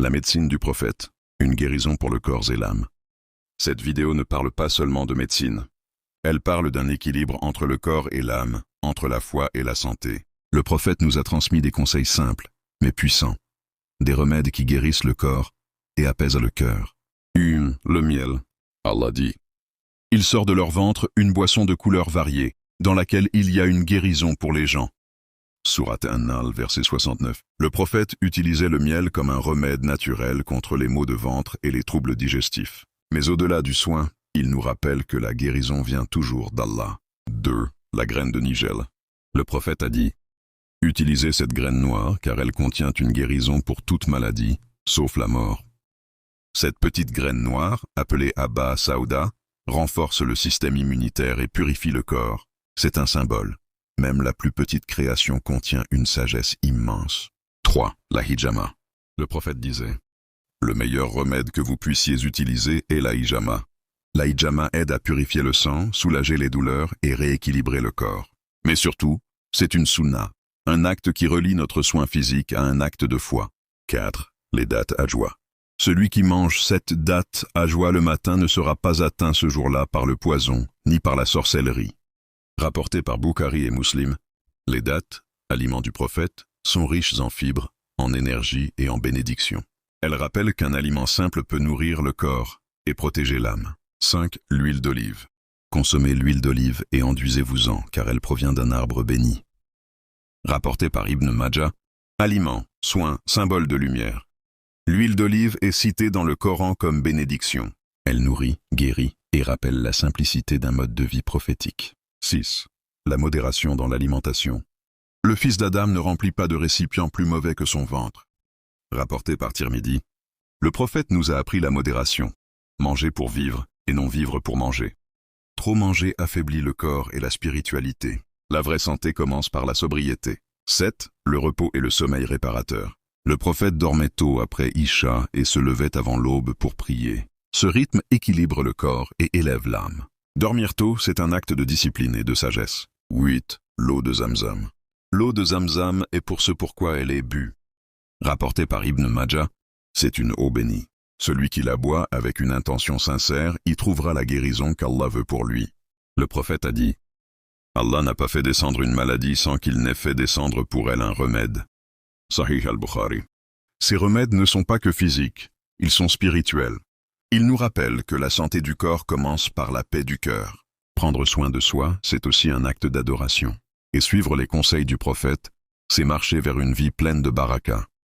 La médecine du prophète, une guérison pour le corps et l'âme. Cette vidéo ne parle pas seulement de médecine. Elle parle d'un équilibre entre le corps et l'âme, entre la foi et la santé. Le prophète nous a transmis des conseils simples, mais puissants. Des remèdes qui guérissent le corps et apaisent le cœur. Le miel. Allah dit. Il sort de leur ventre une boisson de couleurs variées, dans laquelle il y a une guérison pour les gens. Sourate An-Nahl, verset 69. Le prophète utilisait le miel comme un remède naturel contre les maux de ventre et les troubles digestifs. Mais au-delà du soin, il nous rappelle que la guérison vient toujours d'Allah. 2. La graine de nigel. Le prophète a dit, « Utilisez cette graine noire car elle contient une guérison pour toute maladie, sauf la mort. » Cette petite graine noire, appelée Habba Sauda, renforce le système immunitaire et purifie le corps. C'est un symbole. Même la plus petite création contient une sagesse immense. 3. La hijama. Le prophète disait, « Le meilleur remède que vous puissiez utiliser est la hijama. La hijama aide à purifier le sang, soulager les douleurs et rééquilibrer le corps. Mais surtout, c'est une sunna, un acte qui relie notre soin physique à un acte de foi. 4. Les dates ajwa. Celui qui mange cette date ajwa le matin ne sera pas atteint ce jour-là par le poison, ni par la sorcellerie. » Rapporté par Bukhari et Muslim, les dates, aliments du prophète, sont riches en fibres, en énergie et en bénédictions. Elles rappellent qu'un aliment simple peut nourrir le corps et protéger l'âme. 5. L'huile d'olive. Consommez l'huile d'olive et enduisez-vous-en, car elle provient d'un arbre béni. Rapporté par Ibn Majah, aliment, soin, symbole de lumière. L'huile d'olive est citée dans le Coran comme bénédiction. Elle nourrit, guérit et rappelle la simplicité d'un mode de vie prophétique. 6. La modération dans l'alimentation. Le fils d'Adam ne remplit pas de récipient plus mauvais que son ventre. Rapporté par Tirmidhi, le prophète nous a appris la modération. Manger pour vivre et non vivre pour manger. Trop manger affaiblit le corps et la spiritualité. La vraie santé commence par la sobriété. 7. Le repos et le sommeil réparateur. Le prophète dormait tôt après Isha et se levait avant l'aube pour prier. Ce rythme équilibre le corps et élève l'âme. Dormir tôt, c'est un acte de discipline et de sagesse. 8. L'eau de Zamzam. L'eau de Zamzam est pour ce pourquoi elle est bue. Rapporté par Ibn Majah, c'est une eau bénie. Celui qui la boit avec une intention sincère y trouvera la guérison qu'Allah veut pour lui. Le prophète a dit, « Allah n'a pas fait descendre une maladie sans qu'il n'ait fait descendre pour elle un remède. » Sahih al-Bukhari. Ces remèdes ne sont pas que physiques, ils sont spirituels. Ils nous rappellent que la santé du corps commence par la paix du cœur. Prendre soin de soi, c'est aussi un acte d'adoration. Et suivre les conseils du prophète, c'est marcher vers une vie pleine de baraka.